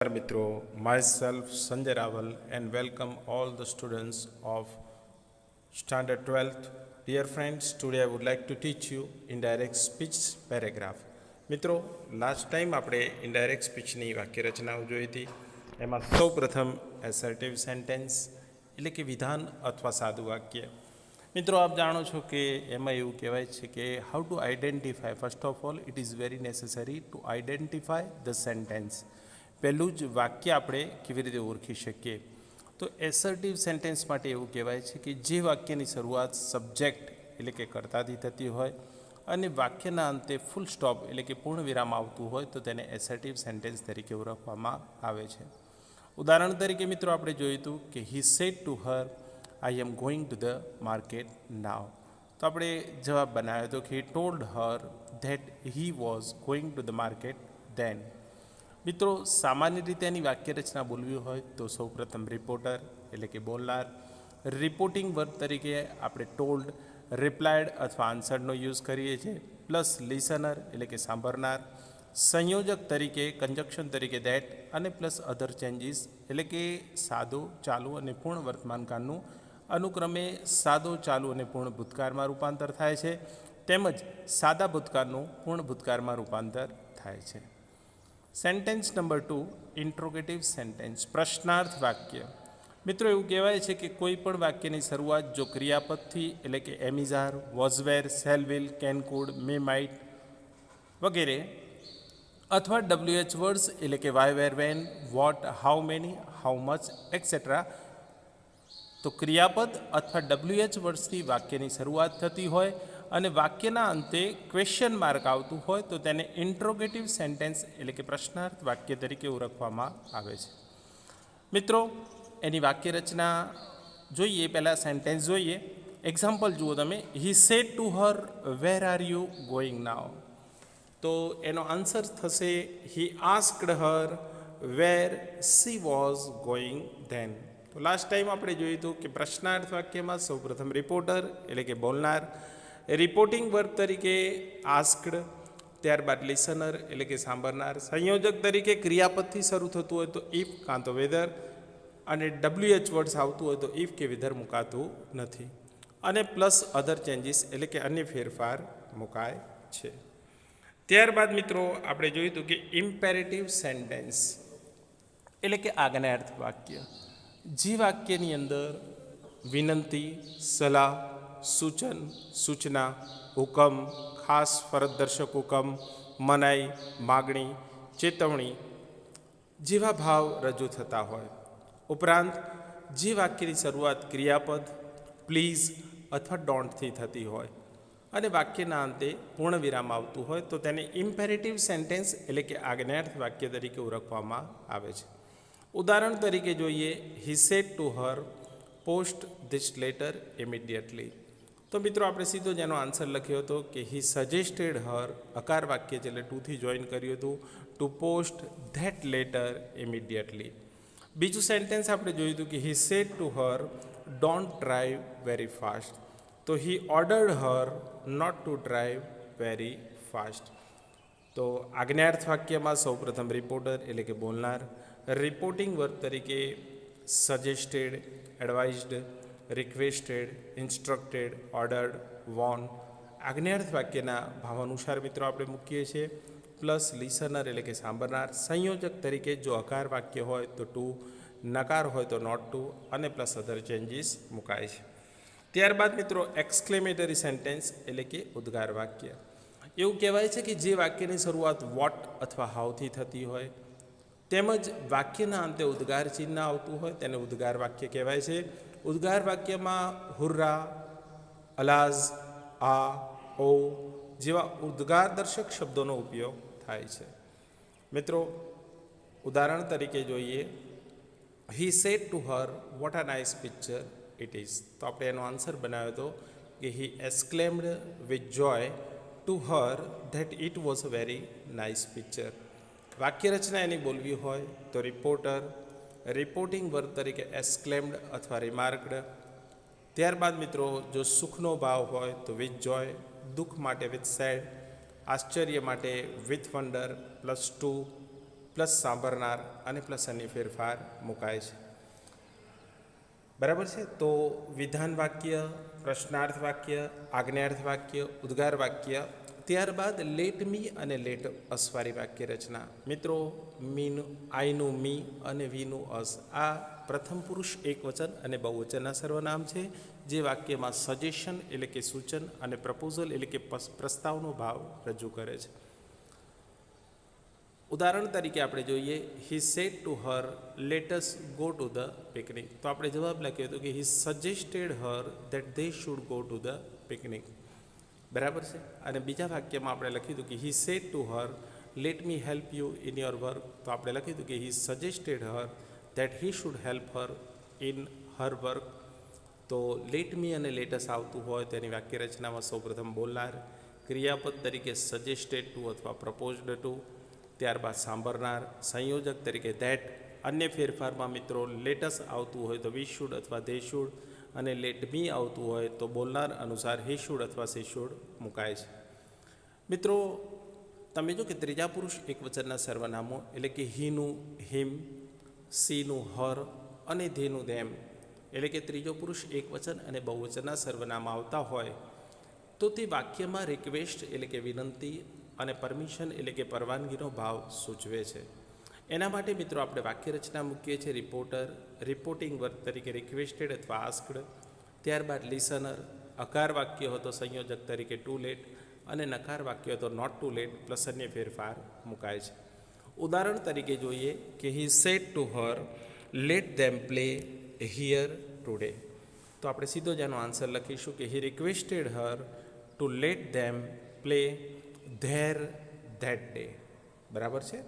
મિત્રો, myself Sanjay Raval and welcome all the students of standard 12th. Dear friends, today I would like to teach you indirect speech paragraph. મિત્રો, last time આપણે indirect સ્પીચની વાક્યરચનાઓ જોઈ હતી. એમાં સૌ પ્રથમ assertive sentence એટલે કે વિધાન અથવા સાદું વાક્ય. મિત્રો, આપ જાણો છો કે એમાં એવું કહેવાય છે કે how to identify, first of all it is very necessary two identify the sentence. પહેલું જ વાક્ય આપણે કેવી રીતે ઓળખી શકીએ? તો એસર્ટિવ સેન્ટેન્સ માટે એવું કહેવાય છે કે જે વાક્યની શરૂઆત સબ્જેક્ટ એટલે કે કર્તાથી થતી હોય અને વાક્યના અંતે ફૂલ સ્ટોપ એટલે કે પૂર્ણ વિરામ આવતું હોય તો તેને એસર્ટિવ સેન્ટેન્સ તરીકે ઓળખવામાં આવે છે. ઉદાહરણ તરીકે મિત્રો આપણે જોયું હતું કે he said to her, I am going to the market now. તો આપણે જવાબ બનાવ્યો હતો કે he told her that he was going to the market then. મિત્રો, સામાન્ય રીતે એની વાક્યરચના બોલવી હોય તો સૌપ્રથમ રિપોર્ટર એટલે કે બોલનાર, રિપોર્ટિંગ વર્બ તરીકે આપણે ટોલ્ડ, રિપ્લાયડ અથવા આન્સરનો યુઝ કરીએ છીએ, પ્લસ લિસનર એટલે કે સાંભળનાર, સંયોજક તરીકે કંજક્શન તરીકે ધેટ અને પ્લસ અધર ચેન્જીસ એટલે કે સાદો, ચાલુ અને પૂર્ણ વર્તમાનકાળનું અનુક્રમે સાદો, ચાલુ અને પૂર્ણ ભૂતકાળમાં રૂપાંતર થાય છે, તેમજ સાદા ભૂતકાળનું પૂર્ણ ભૂતકાળમાં રૂપાંતર થાય છે. સેન્ટેન્સ નંબર 2, ઇન્ટ્રોગેટિવ સેન્ટેન્સ, પ્રશ્નાર્થ વાક્ય. મિત્રો, એવું કહેવાય છે કે કોઈ પણ વાક્યની શરૂઆત જો ક્રિયાપદથી એટલે કે am is are, was were, shall will, can could, may might વગેરે અથવા WH વર્ડ્સ એટલે કે why, where, when, what, how many, how much etcetera, તો ક્રિયાપદ અથવા WH વર્ડ્સથી વાક્યની શરૂઆત થતી હોય અને વાક્યના અંતે ક્વેશ્ચન માર્ક આવતું હોય તો તેને ઇન્ટ્રોગેટિવ સેન્ટેન્સ એટલે કે પ્રશ્નાર્થ વાક્ય તરીકે ઓળખવામાં આવે છે. મિત્રો, એની વાક્યરચના જોઈએ, પહેલાં સેન્ટેન્સ જોઈએ. એક્ઝામ્પલ જુઓ તમે. He said to her, where are you going now. તો એનો આન્સર થશે he asked her where she was going then. તો લાસ્ટ ટાઈમ આપણે જોયું હતું કે પ્રશ્નાર્થ વાક્યમાં સૌપ્રથમ રિપોર્ટર એટલે કે બોલનાર, રિપોર્ટિંગ વર્બ તરીકે આસ્ક્ડ, ત્યારબાદ લિસનર એટલે કે સાંભળનાર, સંયોજક તરીકે ક્રિયાપદથી શરૂ થતું હોય તો ઇફ કાં તો વેધર, અને WH વર્ડ્સ આવતું હોય તો ઇફ કે વેધર મુકાતું નથી, અને પ્લસ અધર ચેન્જીસ એટલે કે અન્ય ફેરફાર મુકાય છે. ત્યારબાદ મિત્રો આપણે જોયું હતું કે ઇમ્પેરેટિવ સેન્ટેન્સ એટલે કે આજ્ઞાર્થ વાક્ય. જે વાક્યની અંદર વિનંતી, સલાહ, સૂચન, સૂચના, હુકમ, ખાસ ફરજદર્શક હુકમ, મનાઈ, માગણી, ચેતવણી જેવા ભાવ રજૂ થતા હોય. ઉપરાંત જે વાક્યની શરૂઆત ક્રિયાપદ, પ્લીઝ અથવા ડોન્ટથી થતી હોય અને વાક્યના અંતે પૂર્ણ વિરામ આવતું હોય તો તેને ઇમ્પેરેટિવ સેન્ટેન્સ એટલે કે આજ્ઞાર્થ વાક્ય તરીકે ઓળખવામાં આવે છે. ઉદાહરણ તરીકે જોઈએ. He said to Har, post this letter immediately. તો મિત્રો, આપણે સીધો જ એનો આન્સર લખ્યો હતો કે હી સજેસ્ટેડ હર, અકાર વાક્ય છે એટલે ટુથી જોઈન કર્યું હતું, to post that letter immediately. બીજું સેન્ટેન્સ આપણે જોયું હતું કે he said to her, don't drive very fast. તો he ordered her not to drive very fast. તો આજ્ઞાર્થ વાક્યમાં સૌપ્રથમ રિપોર્ટર એટલે કે બોલનાર, રિપોર્ટિંગ વર્બ તરીકે suggested, advised, requested, instructed, ordered, વોન. આજ્ઞાર્થ વાક્યના ભાવાનુસાર મિત્રો આપણે મૂકીએ છીએ, પ્લસ લિસનર એટલે કે સાંભળનાર, સંયોજક તરીકે જો અકાર વાક્ય હોય તો ટુ, નકાર હોય તો નોટ ટુ, અને પ્લસ અધર ચેન્જીસ મુકાય છે. ત્યારબાદ મિત્રો એક્સક્લેમેટરી સેન્ટેન્સ એટલે કે ઉદ્ગાર વાક્ય. એવું કહેવાય છે કે જે વાક્યની શરૂઆત વોટ અથવા હાઉથી થતી હોય તેમજ વાક્યના અંતે ઉદ્ગાર ચિહ્ન આવતું હોય તેને ઉદ્ગાર વાક્ય કહેવાય છે. ઉદ્ગાર વાક્યમાં હુર્રા, અલાઝ, આ, ઓ જેવા ઉદ્ગાર દર્શક શબ્દોનો ઉપયોગ થાય છે. મિત્રો, ઉદાહરણ તરીકે જોઈએ. He said to her, what a nice picture it is. તો આપણે એનો આન્સર બનાવ્યો હતો કે he exclaimed with joy to her that it was a very nice picture. વાક્યરચના એની બોલવી હોય તો રિપોર્ટર, રિપોર્ટિંગ વર્બ તરીકે એક્સક્લેમ્ડ અથવા રિમાર્કડ. ત્યારબાદ મિત્રો જો સુખનો ભાવ હોય તો વિથ જોય, દુઃખ માટે વિથ સેડ, આશ્ચર્ય માટે with wonder plus to, plus સાંભળનાર અને પ્લસ અન્ય ફેરફાર મુકાય છે. બરાબર છે. તો વિધાન વાક્ય, પ્રશ્નાર્થ વાક્ય, આજ્ઞાર્થ વાક્ય, ઉદ્ગાર વાક્ય, ત્યારબાદ લેટ મી અને લેટ અસવારી વાક્ય રચના. મિત્રો, મીનું આઈનું મી અને વીનું અસ આ પ્રથમ પુરુષ એકવચન અને બહુવચનના સર્વનામ છે, જે વાક્યમાં સજેશન એટલે કે સૂચન અને પ્રપોઝલ એટલે કે પ્રસ્તાવનો ભાવ રજૂ કરે છે. ઉદાહરણ તરીકે આપણે જોઈએ, he said to her let us go to the picnic. તો આપણે જવાબ લખ્યો હતો કે he suggested her that they should go to the picnic. બરાબર છે. અને બીજા વાક્યમાં આપણે લખ્યું હતું કે he said to her let me help you in your work. તો આપણે લખ્યું હતું કે he suggested her that he should help her in her work. તો લેટ મી અને લેટસ આવતું હોય તેની વાક્ય રચનામાં સૌપ્રથમ બોલનાર, ક્રિયાપદ તરીકે સજેસ્ટેડ ટુ અથવા પ્રપોઝડ ટુ, ત્યારબાદ સાંભળનાર, સંયોજક તરીકે ધેટ, અન્ય ફેરફારમાં મિત્રો લેટસ આવતું હોય તો વી શુડ અથવા ધે શુડ, અને લેટ મી આવતું હોય તો બોલનાર અનુસાર હી શુડ અથવા સી શુડ મુકાય છે. મિત્રો, તમે જો કે ત્રીજા પુરુષ એકવચનના સર્વનામો એટલે કે હીનું હિમ, સીનું હર અને ધેનું ધેમ એટલે કે ત્રીજો પુરુષ એકવચન અને બહુવચનના સર્વનામ આવતા હોય તો તે વાક્યમાં રિક્વેસ્ટ એટલે કે વિનંતી અને પરમિશન એટલે કે પરવાનગીનો ભાવ સૂચવે છે. એના માટે મિત્રો આપણે વાક્ય રચના મૂકીએ છીએ રિપોર્ટર, રિપોર્ટિંગ વર્ક તરીકે રિક્વેસ્ટેડ અથવા આસ્કડ, ત્યારબાદ લિસનર, અકાર વાક્ય હતો સંયોજક તરીકે ટુ લેટ અને નકાર વાક્ય હતો નોટ ટુ લેટ પ્લસ અન્ય ફેરફાર મુકાય છે. ઉદાહરણ તરીકે જોઈએ કે he said to her let them play here today. તો આપણે સીધો જ એનો આન્સર લખીશું કે he requested her to let them play there that day. બરાબર છે.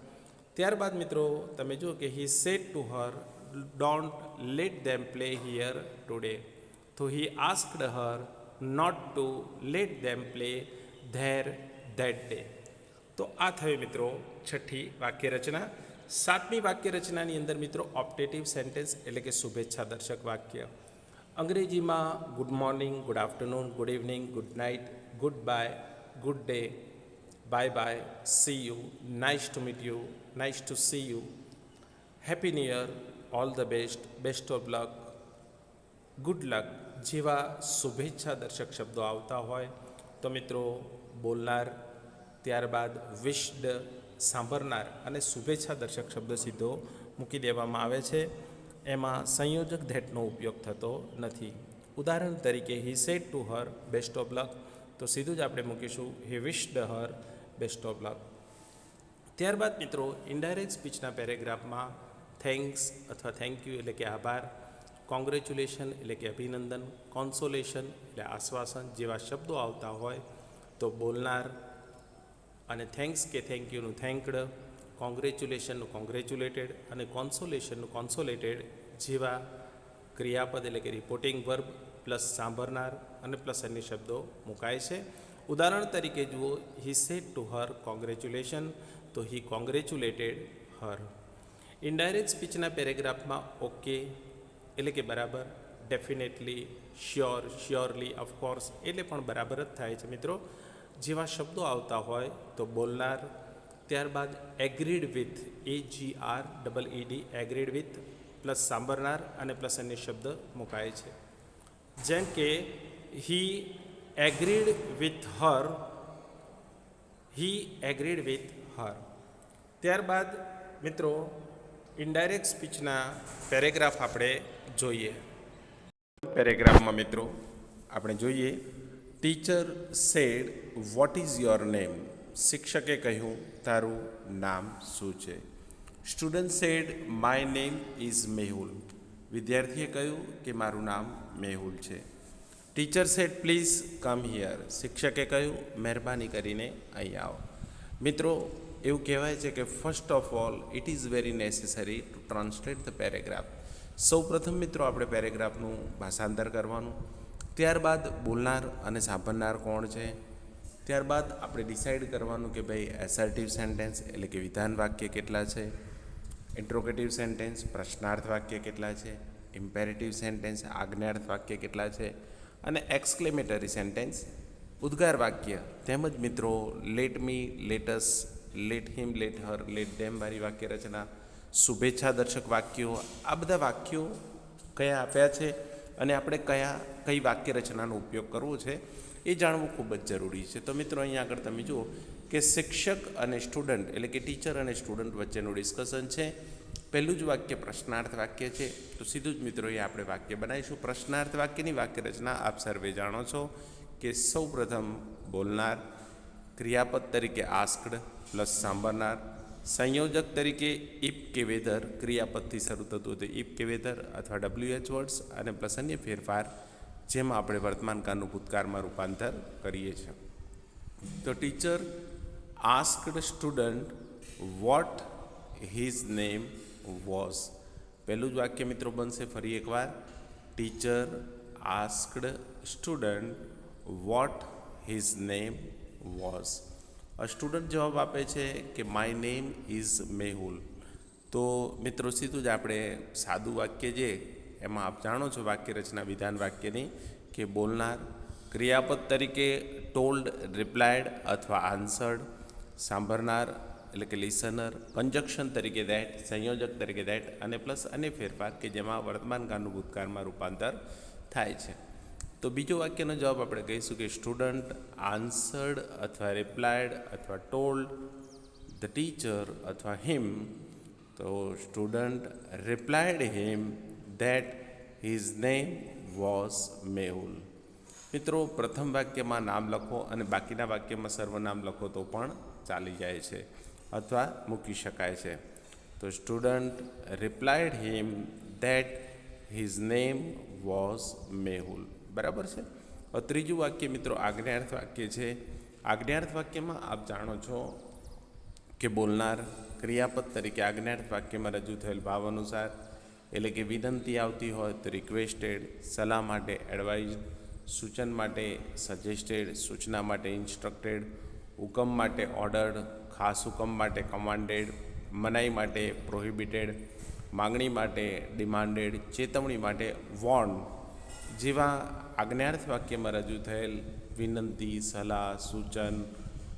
ત્યારબાદ મિત્રો તમે જુઓ કે he said to her don't let them play here today. તો he asked her not to let them play there that day. તો આ થયું મિત્રો છઠ્ઠી વાક્ય રચના. સાતમી વાક્ય રચનાની અંદર મિત્રો ઓપ્ટેટિવ સેન્ટેન્સ એટલે કે શુભેચ્છા દર્શક વાક્ય. અંગ્રેજીમાં good morning, good afternoon, good evening, good night, good bye, good day, bye bye, C you, nice to meet you, nice to C you, happy new year, all the best, best of luck, good luck જેવા શુભેચ્છા દર્શક શબ્દો આવતા હોય તો મિત્રો બોલનાર, ત્યારબાદ વિશ્ડ, સાંભળનાર અને શુભેચ્છા દર્શક શબ્દ સીધો મૂકી દેવામાં આવે છે. એમાં સંયોજક ધેટનો ઉપયોગ થતો નથી. ઉદાહરણ તરીકે હી said to Har best of luck, તો સીધું જ આપણે મૂકીશું હી વિશ્ડ હર બેસ્ટ ઓફ લક. ત્યારબાદ મિત્રો ઇનડાયરેક્ટ સ્પીચના પેરેગ્રાફમાં થેન્ક્સ અથવા થેન્ક યુ એટલે કે આભાર, કોંગ્રેચ્યુલેશન એટલે કે અભિનંદન, કોન્સોલેશન એટલે આશ્વાસન જેવા શબ્દો આવતા હોય તો બોલનાર અને થેન્ક્સ કે થેન્ક યુનું થેન્કડ, કોંગ્રેચ્યુલેશનનું કોંગ્રેચ્યુલેટેડ અને કોન્સોલેશનનું કોન્સોલેટેડ જેવા ક્રિયાપદ એટલે કે રિપોર્ટિંગ વર્બ પ્લસ સાંભળનાર અને પ્લસ અન્ય શબ્દો મુકાય છે. ઉદાહરણ તરીકે જુઓ, હી સેડ ટુ હર કોંગ્રેચ્યુલેશન, તો હી કોંગ્રેચ્યુલેટેડ હર. ઇનડાયરેક્ટ સ્પીચના પેરેગ્રાફમાં ઓકે એટલે કે બરાબર, ડેફિનેટલી, શ્યોર, શ્યોરલી, ઓફકોર્સ એટલે પણ બરાબર જ થાય છે મિત્રો જેવા શબ્દો આવતા હોય તો બોલનાર, ત્યારબાદ agreed with, AGREED agreed with plus સાંભળનાર અને પ્લસ અન્ય શબ્દ મુકાય છે. જેમ કે he agreed with her, he agreed with her. ત્યારબાદ મિત્રો ઇનડાયરેક્ટ સ્પીચના પેરેગ્રાફ આપણે જોઈએ. પેરેગ્રાફમાં મિત્રો આપણે જોઈએ, teacher said what is your name. શિક્ષકે કહ્યું તારું નામ શું છે. Student said my name is Mehul. વિદ્યાર્થીએ કહ્યું કે મારું નામ મેહુલ છે. Teacher said please come here. શિક્ષકે કહ્યું મહેરબાની કરીને અહીં આવો. મિત્રો એવું કહેવાય છે કે first of all it is very necessary two translate the paragraph. સૌ પ્રથમ મિત્રો આપણે પેરેગ્રાફનું ભાષાંતર કરવાનું, ત્યારબાદ બોલનાર અને સાંભળનાર કોણ છે, ત્યારબાદ આપણે ડિસાઇડ કરવાનું કે ભાઈ એસર્ટિવ સેન્ટેન્સ એટલે કે વિધાન વાક્ય કેટલા છે, ઇન્ટ્રોગેટિવ સેન્ટેન્સ પ્રશ્નાર્થ વાક્ય કેટલા છે, ઇમ્પેરેટિવ સેન્ટેન્સ આજ્ઞાર્થ વાક્ય કેટલા છે અને એક્સક્લેમેટરી સેન્ટેન્સ ઉદ્ગાર વાક્ય તેમજ મિત્રો let me, let's, let him, let her, let them વાળી વાક્ય રચના, શુભેચ્છા દર્શક વાક્યો, આ બધા વાક્યો કયા આપ્યા છે અને આપણે કઈ વાક્ય રચનાનો ઉપયોગ કરવો છે એ જાણવું ખૂબ જ જરૂરી છે. તો મિત્રો અહીંયા આગળ તમે જુઓ કે શિક્ષક અને સ્ટુડન્ટ એટલે કે ટીચર અને સ્ટુડન્ટ વચ્ચેનું ડિસ્કશન છે. પહેલું જ વાક્ય પ્રશ્નાર્થ વાક્ય છે, તો સીધું જ મિત્રો એ આપણે વાક્ય બનાવીશું. પ્રશ્નાર્થ વાક્યની વાક્ય રચના આપ સર્વે જાણો છો કે સૌ પ્રથમ બોલનાર, ક્રિયાપદ તરીકે આસ્કડ પ્લસ સાંભળનાર, સંયોજક તરીકે ઇફ કે વેધર, ક્રિયાપદથી શરૂ થતું હતું ઇફ કે વેધર અથવા WH વર્ડ્સ, અને પ્લસ અન્ય ફેરફાર જેમાં આપણે વર્તમાનકાળનું ભૂતકાળમાં રૂપાંતર કરીએ છીએ. તો teacher asked student what his name was. પહેલું જ વાક્ય મિત્રો બનશે ફરી એકવાર, teacher asked student what his name was. સ્ટુડન્ટ જવાબ આપે છે કે માય નેમ ઇઝ મેહુલ. તો મિત્રો સીધું જ આપણે સાદું વાક્ય જે એમાં આપ જાણો છો વાક્ય રચના વિધાન વાક્યની કે બોલનાર, ક્રિયાપદ તરીકે ટોલ્ડ, રિપ્લાયડ અથવા આન્સર્ડ, સાંભળનાર એટલે કે લિસનર, કંજક્શન તરીકે ધેટ, સંયોજક તરીકે ધેટ, અને પ્લસ અને ફેરફાર કે જેમાં વર્તમાનકાળનું ભૂતકાળમાં રૂપાંતર થાય છે. તો બીજો વાક્યનો જવાબ આપણે કહીશું કે સ્ટુડન્ટ આન્સર્ડ અથવા રિપ્લાયડ અથવા ટોલ્ડ ધ ટીચર અથવા હિમ. તો student replied him that his name was Mehul. મિત્રો પ્રથમ વાક્યમાં નામ લખો અને બાકીના વાક્યમાં સર્વનામ લખો તો પણ ચાલી જાય છે અથવા મૂકી શકાય છે. તો student replied him that his name was Mehul. બરાબર છે. ત્રીજું વાક્ય મિત્રો આજ્ઞાર્થ વાક્ય છે. આજ્ઞાર્થ વાક્યમાં આપ જાણો છો કે બોલનાર, ક્રિયાપદ તરીકે આજ્ઞાર્થ વાક્યમાં રજૂ થયેલ ભાવ અનુસાર એટલે કે વિનંતી આવતી હોય તો રિક્વેસ્ટેડ, સલાહ માટે એડવાઇઝડ, સૂચન માટે સજેસ્ટેડ, સૂચના માટે ઇન્સ્ટ્રક્ટેડ, હુકમ માટે ઓર્ડર્ડ, ખાસ હુકમ માટે કમાન્ડેડ, મનાઈ માટે પ્રોહિબિટેડ, માગણી માટે ડિમાન્ડેડ, ચેતવણી માટે વોર્ન જેવા આજ્ઞાર્થ વાક્યમાં રજૂ થયેલ વિનંતી, સલાહ, સૂચન,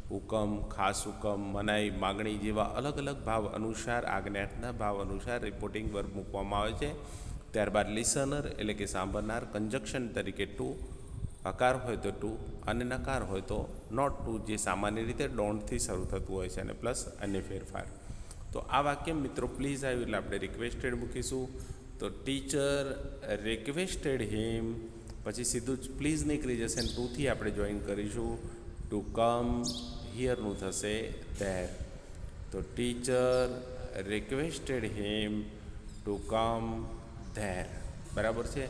હુકમ, ખાસ હુકમ, મનાઈ, માગણી જેવા અલગ અલગ ભાવ અનુસાર આજ્ઞાર્થના ભાવ અનુસાર રિપોર્ટિંગ વર્બ મૂકવામાં આવે છે. ત્યારબાદ લિસનર એટલે કે સાંભળનાર, કંજક્શન તરીકે ટુ, હકાર હોય તો ટુ અને નકાર હોય તો નોટ ટુ, જે સામાન્ય રીતે ડોન્ટથી શરૂ થતું હોય છે, અને પ્લસ અન્ય ફેરફાર. તો આ વાક્ય મિત્રો પ્લીઝ આવ્યું એટલે આપણે રિક્વેસ્ટેડ મૂકીશું. તો ટીચર રિક્વેસ્ટેડ હિમ, પછી સીધું જ પ્લીઝ નીકળી જશે અને ટુથી આપણે જોઈન કરીશું ટુ કમ, હિયરનું થશે ધેર. તો teacher requested him to come there. બરાબર છે.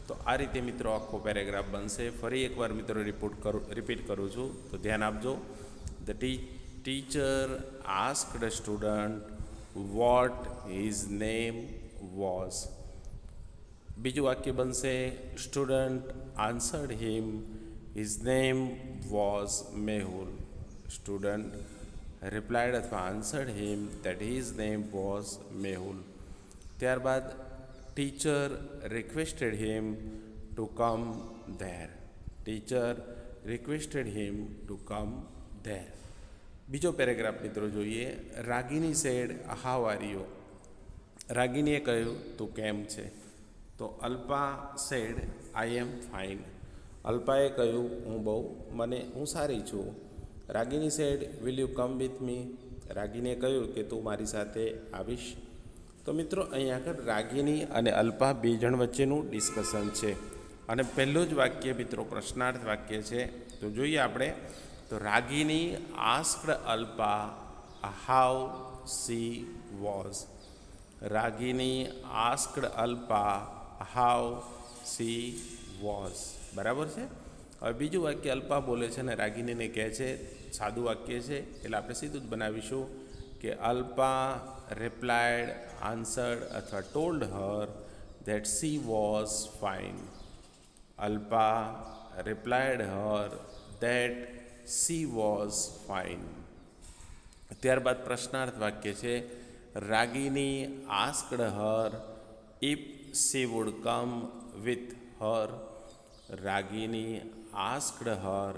તો આ રીતે મિત્રો આખો પેરેગ્રાફ બનશે. ફરી એકવાર મિત્રો રિપીટ કરું છું તો ધ્યાન આપજો. The teacher asked student what his name was. બીજું વાક્ય બનશે student answered him his name was Mehul. Student replied અથવા answered him that his name was Mehul. ત્યારબાદ teacher requested him to come there. Teacher requested him to come there. બીજો paragraph મિત્રો જોઈએ. Ragini said how are you. રાગિનીએ કહ્યું તું કેમ છે. તો Alpa said I am fine. અલ્પાએ કહ્યું હું સારી છું. રાગિની said will you come with me. રાગિનીએ કહ્યું કે તું મારી સાથે આવીશ. તો મિત્રો અહીંયા આગળ રાગિની અને અલ્પા બે જણ વચ્ચેનું ડિસ્કશન છે અને પહેલું જ વાક્ય મિત્રો પ્રશ્નાર્થ વાક્ય છે. તો જોઈએ આપણે. તો રાગિની asked Alpa how she was. Ragini asked Alpa how she was. બરાબર છે. હવે બીજું વાક્ય અલ્પા બોલે છે અને રાગિનીને કહે છે, સાદું વાક્ય છે એટલે આપણે સીધું જ બનાવીશું કે અલ્પા રિપ્લાયડ, આન્સર્ડ અથવા told her that she was fine. Alpa replied her that she was fine. ત્યારબાદ પ્રશ્નાર્થ વાક્ય છે. Ragini asked her if she would come with her. Ragini asked her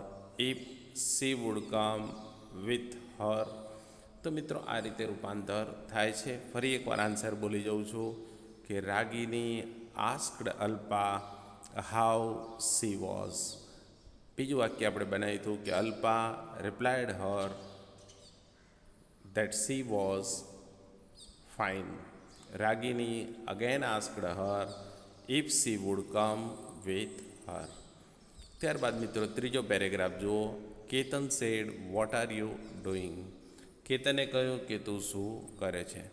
if she would come with her. તો મિત્રો આ રીતે રૂપાંતર થાય છે. ફરી એકવાર આન્સર બોલી જાઉં છું કે રાગિની asked Alpa how she was. બીજું વાક્ય આપણે બનાવ્યું હતું કે Alpa replied Har that she was fine. Ragini again asked her if she would come with her. ત્યારબાદ મિત્રો ત્રીજો પેરેગ્રાફ જુઓ. Ketan said what are you doing. કેતને કહ્યું કે તું શું કરે છે.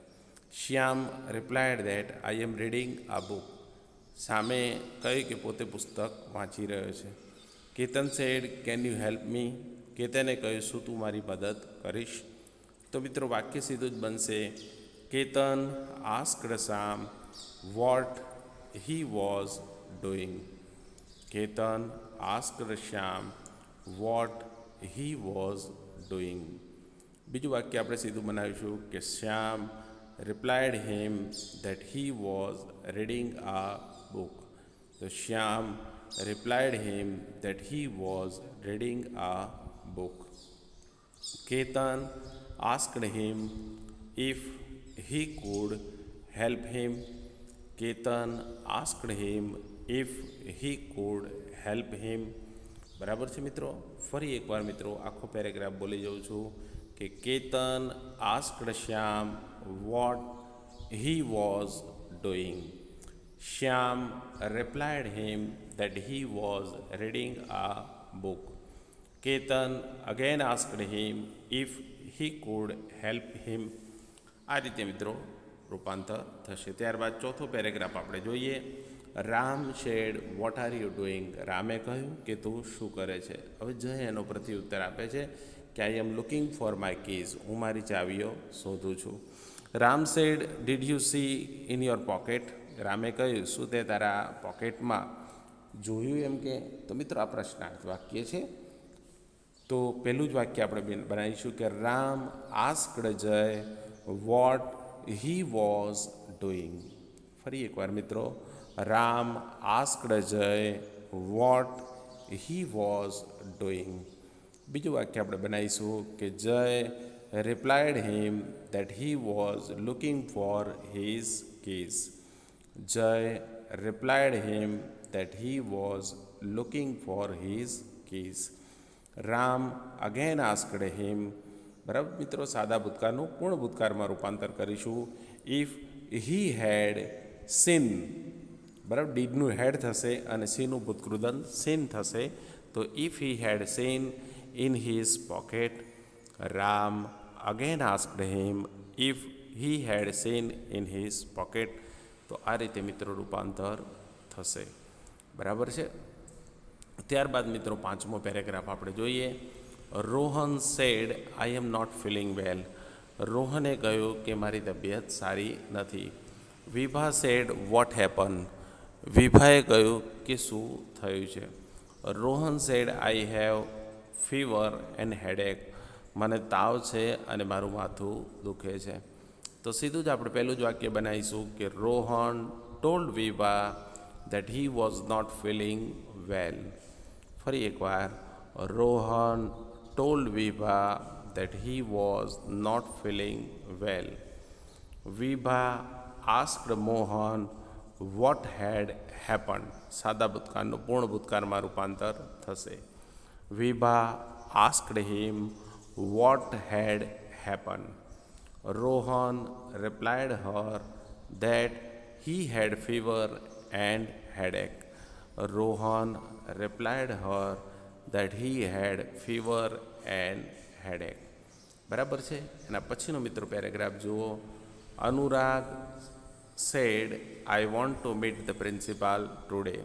Shyam replied that I am reading a book. સામે કહ્યું કે પોતે પુસ્તક વાંચી રહ્યો છે. Ketan said can you help me. કેતને કહ્યું શું તું મારી મદદ કરીશ. તો મિત્રો વાક્ય સીધું જ બનશે Ketan asked Shyam what he was doing. Ketan asked Shyam what he was doing. બીજું વાક્ય આપણે સીધું બનાવીશું કે Shyam replied him that he was reading a book. તો Shyam replied him that he was reading a book. Ketan asked him if he could help him. Ketan asked him if he could help him. બરાબર છે મિત્રો. ફરી એકવાર મિત્રો આખો paragraph બોલી જાઉં છું કે Ketan asked Shyam what he was doing. Shyam replied him that he was reading a book. Ketan again asked him if he could help him. આ રીતે મિત્રો રૂપાંતર થશે. ત્યારબાદ ચોથો પેરેગ્રાફ આપણે જોઈએ. Ram said what are you doing. રામે કહ્યું કે તું શું કરે છે. હવે જય એનો પ્રત્યુત્તર આપે છે કે I am looking for my keys. હું મારી ચાવીઓ શોધું છું. Ram said did you see in your pocket. રામે કહ્યું શું તે તારા પોકેટમાં જોયું એમ કે. તો મિત્રો આ પ્રશ્નાર્થ વાક્ય છે. તો પહેલું જ વાક્ય આપણે બનાવીશું કે Ram asked Jay what he was doing. ફરી એકવાર મિત્રો Ram asked Jay what he was doing. બીજું વાક્ય આપણે બનાવીશું કે Jay replied him that he was looking for his keys. Jay replied him that he was looking for his keys. Ram again asked him. બરાબર મિત્રો સાદા ભૂતકાળનું પૂર્ણ ભૂતકાળમાં રૂપાંતર કરીશું. If he had seen. બરાબર ડીડનું હેડ થશે અને સીનું ભૂતકૃદન સીન થશે. તો if he had scene in his pocket. Ram again asked him if he had scene in his pocket. તો આ રીતે મિત્રો રૂપાંતર થશે. બરાબર છે. ત્યારબાદ મિત્રો પાંચમો પેરેગ્રાફ આપણે જોઈએ. Rohan said I am not feeling well. રોહને કહ્યું કે મારી તબિયત સારી નથી. Vibha said what happen. વિભાએ કહ્યું કે શું થયું છે. Rohan said I have fever and headache. મને તાવ છે અને મારું માથું દુખે છે. તો સીધું જ આપણે પહેલું જ વાક્ય બનાવીશું કે Rohan told Vibha that he was not feeling well. ફરી એકવાર Rohan told Vibha that he was not feeling well. Vibha asked Mohan what had happen. સાદા ભૂતકાળનું પૂર્ણ ભૂતકાળમાં રૂપાંતર થશે. Vibha asked him what had happen. Rohan replied her that he had fever and headache. Rohan replied her that he had fever and headache. બરાબર છે. એના પછીનો મિત્રો પેરેગ્રાફ જુઓ. Anurag said I want to meet the principal today.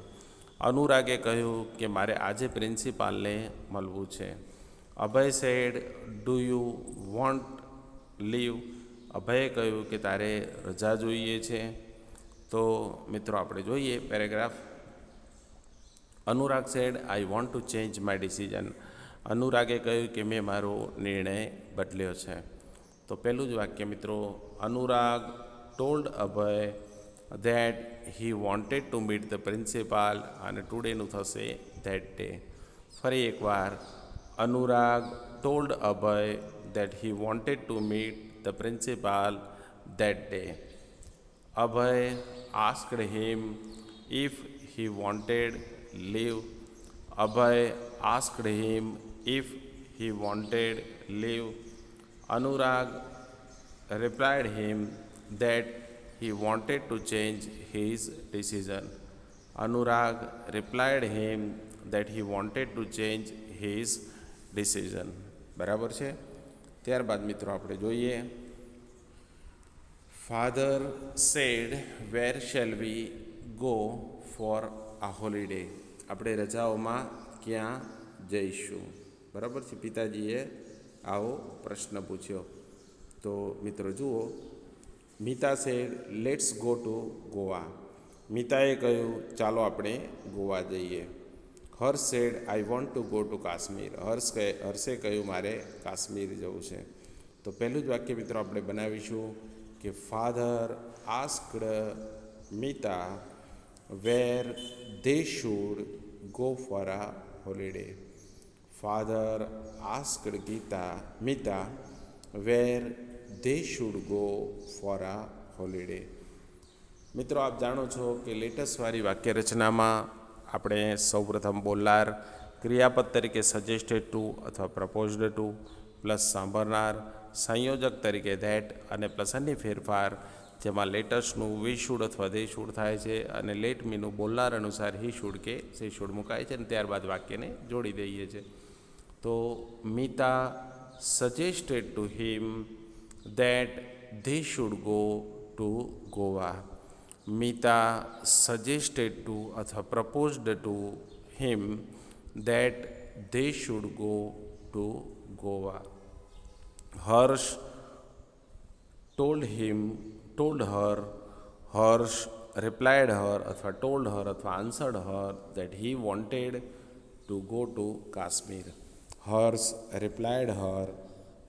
અનુરાગે કહ્યું કે મારે આજે પ્રિન્સિપાલને મળવું છે. Abhay said do you want leave. અભયે કહ્યું કે તારે રજા જોઈએ છે. તો મિત્રો આપણે જોઈએ paragraph. Anurag said I want to change my decision. અનુરાગે કહ્યું કે મેં મારો નિર્ણય બદલ્યો છે. તો પહેલું જ વાક્ય મિત્રો Anurag told Abhay that he wanted two meet the principal અને ટુડેનું થશે ધેટ ડે. ફરી એકવાર Anurag told Abhay that he wanted to meet the principal that day. Abhay asked him if he wanted leave. Abhay asked him if he wanted leave. Anurag replied him that he wanted to change his decision. Anurag replied him that he wanted to change his decision. બરાબર છે. ત્યારબાદ મિત્રો આપણે જોઈએ, father said where shall we go for a holiday. આપણે રજાઓમાં ક્યાં જઈશું? બરાબર છે. પિતાજીએ આવો પ્રશ્ન પૂછ્યો. તો મિત્રો જુઓ, Mita said let's go to Goa. મીતાએ કહ્યું ચાલો આપણે ગોવા જઈએ. Harsh said I want to go to Kashmir. હર્ષે કહ્યું મારે કાશ્મીર જવું છે. તો પહેલું જ વાક્ય મિત્રો આપણે બનાવીશું કે father asked Mita where they should go for a holiday. Father asked Mita where they should go for a holiday. મિત્રો આપ જાણો છો કે લેટેસ્ટવાળી વાક્ય રચનામાં આપણે સૌપ્રથમ બોલનાર ક્રિયાપદ તરીકે સજેસ્ટેડ ટુ અથવા પ્રપોઝડ ટુ, પ્લસ સાંભળનાર સંયોજક તરીકે ધેટ, અને પ્લસ અન્ય ફેરફાર જેમાં લેટર્સનું વી શુડ અથવા ધે શુડ થાય છે, અને લેટ મીનું બોલનાર અનુસાર હી શુડ કે સે શુડ મુકાય છે, અને ત્યારબાદ વાક્યને જોડી દઈએ છીએ. તો Mita suggested to him that they should go to Goa. Mita suggested to અથવા proposed to him that they should go to Goa. Harsh told her, Harsh replied her અથવા ટોલ્ડ હર અથવા answered her that he wanted to go to Kashmir. Harsh replied her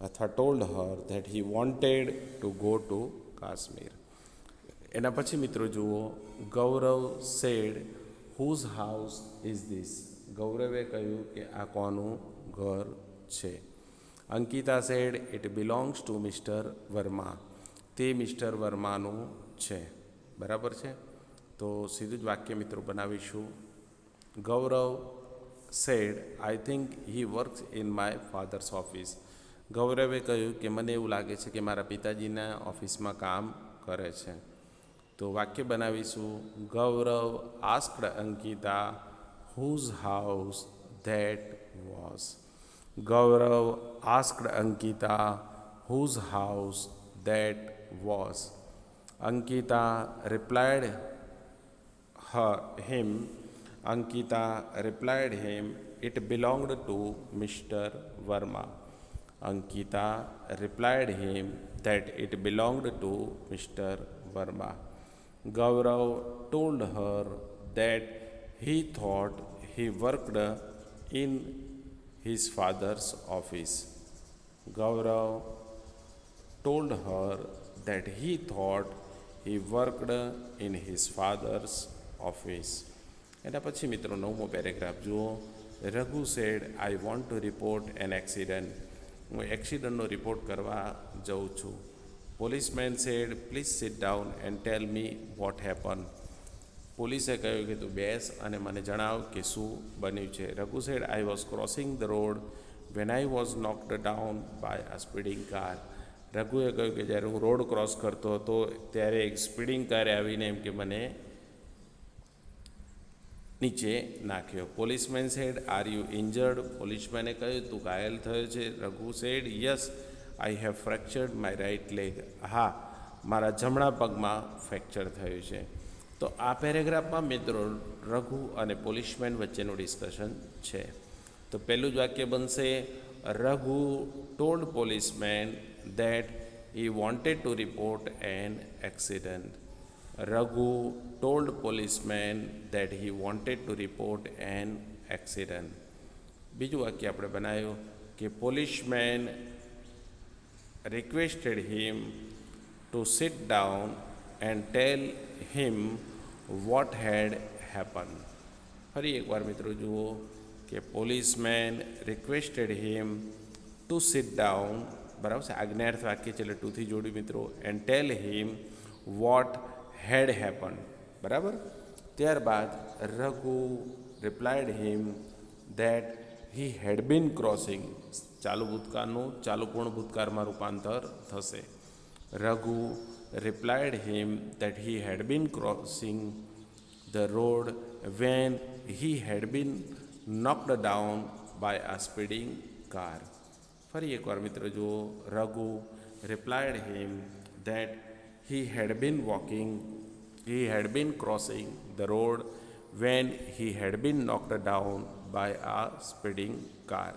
અથવા told her that he wanted to go to Kashmir. એના પછી મિત્રો જુઓ, Gaurav said whose house is this. ગૌરવે કહ્યું કે આ કોનું ઘર છે. Ankita said it belongs to mister Verma. તે મિસ્ટર વર્માનું છે. બરાબર છે. તો સીધું જ વાક્ય મિત્રો બનાવીશું. Gaurav said I think he works in my father's office. ગૌરવે કહ્યું કે મને એવું લાગે છે કે મારા પિતાજીના ઓફિસમાં કામ કરે છે. તો વાક્ય બનાવીશું, Gaurav asked Ankita whose house that was. Gaurav asked Ankita whose house that was. Ankita replied him. Ankita replied him it belonged to mister Verma. Ankita replied him that it belonged to mister Verma. Gaurav told her that he thought he worked in his father's office. Gaurav told her that he thought he worked in his father's office. એના પછી મિત્રો નવમો paragraph જુઓ. Raghu said I want to report an accident. હું એક્સિડન્ટનો report કરવા જાઉં છું. Policeman said please sit down and tell me what happen. પોલીસે કહ્યું કે તું બેસ અને મને જણાવ કે શું બન્યું છે. Raghu said I was crossing the road when I was knocked down by a speeding car. રઘુએ કહ્યું કે જ્યારે હું રોડ ક્રોસ કરતો હતો ત્યારે એક સ્પીડિંગ કારે આવીને એમ કે મને નીચે નાખ્યો. Policeman said are you injured. પોલીસમેને કહ્યું તું ઘાયલ થયો છે. Raghu said yes I have fractured my right leg. હા, મારા જમણા પગમાં ફ્રેક્ચર થયું છે. તો આ પેરેગ્રાફમાં મિત્રો રઘુ અને પોલીસમેન વચ્ચેનું ડિસ્કશન છે. તો પહેલું જ વાક્ય બનશે, Raghu told policeman that he wanted two report an accident. Raghu told policeman that he wanted two report an accident. બીજું વાક્ય આપણે બનાવ્યું કે policeman requested him to sit down and tell him what had happened. ફરી એકવાર મિત્રો જુઓ કે policeman requested him to sit down બરાબર છે, આજ્ઞાર્થ વાક્ય છે એટલે ટુથી જોડ્યું મિત્રો. And tell him what had happen. બરાબર. ત્યારબાદ Raghu replied him that he had been crossing. ચાલુ ભૂતકાળનું ચાલુ પૂર્ણ ભૂતકાળમાં રૂપાંતર થશે. Raghu replied him that he had been crossing the road when he had been knocked down by a speeding car. ફરી એકવાર મિત્રો જુઓ. Raghu replied him that he had been crossing the road when he had been knocked down by a speeding car.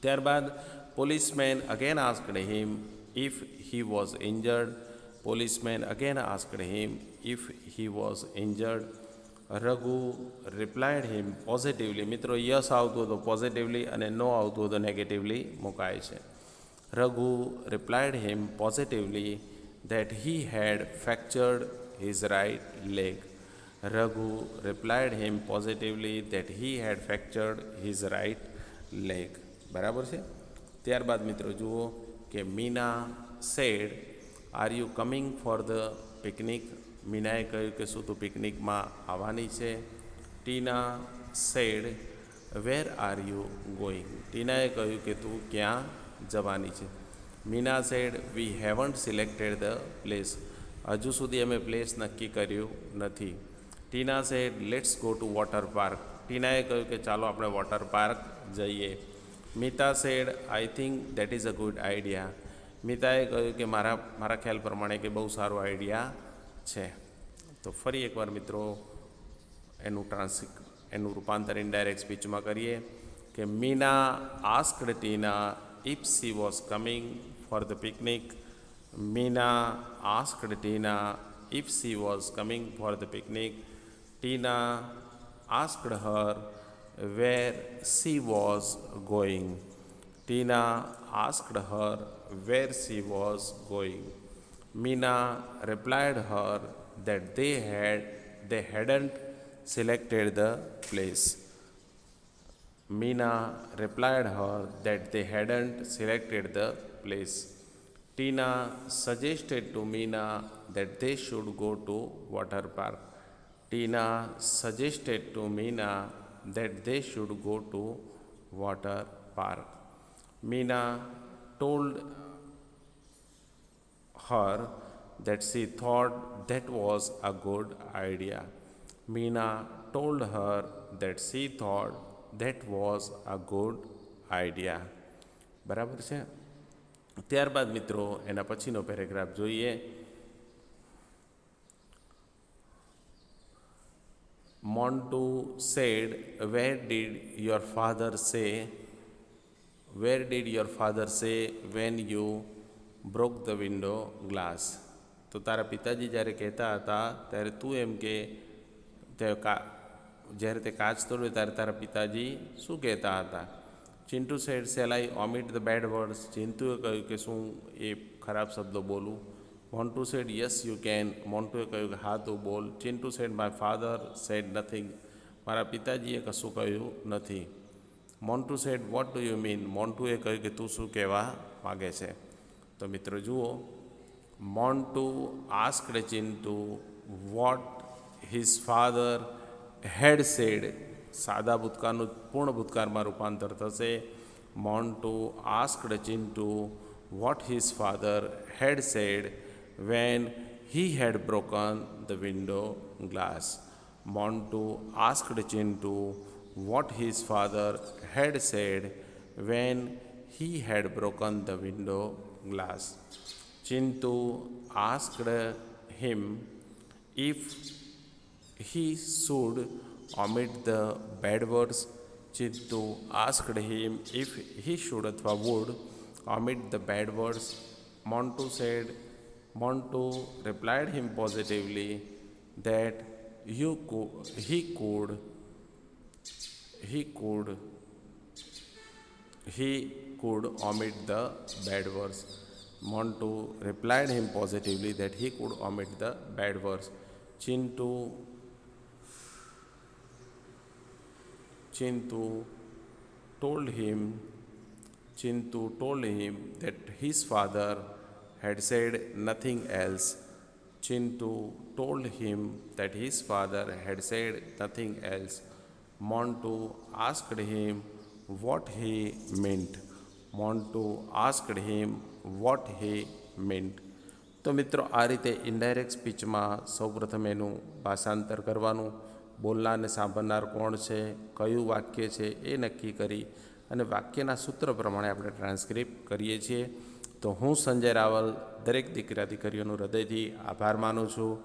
ત્યારબાદ policeman again asked him if he was injured. Policeman again asked him if he was injured. Raghu replied him positively. મિત્રો yes આવતું તો positively અને નો આવતું તો negatively મુકાય છે. Raghu replied him positively that he had fractured his right leg. Raghu replied him positively that he had fractured his right leg. બરાબર છે. ત્યારબાદ મિત્રો જુઓ કે Meena said are you coming for the picnic. મીનાએ કહ્યું કે શું તું પિકનિકમાં આવવાની છે. Tina said where are you going. ટીનાએ કહ્યું કે તું ક્યાં જવાની છે. Meena said we haven't selected the place. હજુ સુધી અમે પ્લેસ નક્કી કર્યું નથી. Tina said let's go to water park. ટીનાએ કહ્યું કે ચાલો આપણે વોટર પાર્ક જઈએ. Mita said I think that is a good idea. મિતાએ કહ્યું કે મારા ખ્યાલ પ્રમાણે કે બહુ સારો આઈડિયા છે. તો ફરી એકવાર મિત્રો એનું રૂપાંતર ઇનડાયરેક્ટ સ્પીચમાં કરીએ કે Meena asked Tina if she was coming for the picnic. Meena asked Tina if she was coming for the picnic. Tina asked her where she was going. Tina asked her where she was going. Meena replied her that they hadn't selected the place. Meena replied her that they hadn't selected the place. Tina suggested to Meena that they should go to water park. Tina suggested to Meena that they should go to water park. Meena told her that she thought that was a good idea. Meena told her that she thought that was a good idea. બરાબર છે. ત્યારબાદ મિત્રો એના પછીનો paragraph જોઈએ. Montu said, where did your father say when you broke the window glass? તો તારા પિતાજી જ્યારે કહેતા હતા ત્યારે તું એમ કે જ્યારે તે કાચ તોડ્યો ત્યારે તારા પિતાજી શું કહેતા હતા? Chintu said shall I omit the bad words. ચિંતુએ કહ્યું કે શું એ ખરાબ શબ્દો બોલું? Montu said yes you can. મોન્ટુએ કહ્યું કે હા તું બોલ. Chintu said my father said nothing. મારા પિતાજીએ કશું કહ્યું નથી. Montu said what do you mean. મોન્ટુએ કહ્યું કે તું શું કહેવા માગે છે? તો મિત્રો જુઓ, Montu asked Chintu what his father had said. સાદા ભૂતકાળનું પૂર્ણ ભૂતકાળમાં રૂપાંતર થશે. Montu asked Chintu what his father had said when he had broken the window glass. Montu asked Chintu what his father had said when he had broken the window glass. Chintu asked him if he should omit the bad words. Chintu asked him if he should અથવા would omit the bad words. Montu replied him positively that he could omit the bad words. Montu replied him positively that he could omit the bad words. Chintu told him Chintu told him that his father had said nothing else. Chintu told him that his father had said nothing else. Montu asked him what he meant. Montu asked him what he meant. તો મિત્રો આ રીતે indirect સ્પીચમાં સૌપ્રથમ એનું ભાષાંતર કરવાનું, બોલનાર અને સાંભળનાર કોણ છે, કયું વાક્ય છે એ નક્કી કરી અને વાક્યના સૂત્ર પ્રમાણે આપણે ટ્રાન્સક્રિપ્ટ કરીએ છીએ. તો હું સંજય રાવલ દરેક દીકરા દીકરીઓનું હૃદયથી આભાર માનું છું.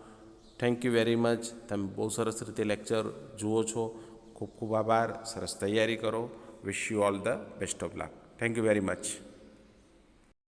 Thank you very much. તમે બહુ સરસ રીતે લેક્ચર જુઓ છો. ખૂબ ખૂબ આભાર. સરસ તૈયારી કરો. Wish you all the best of luck. Thank you very much.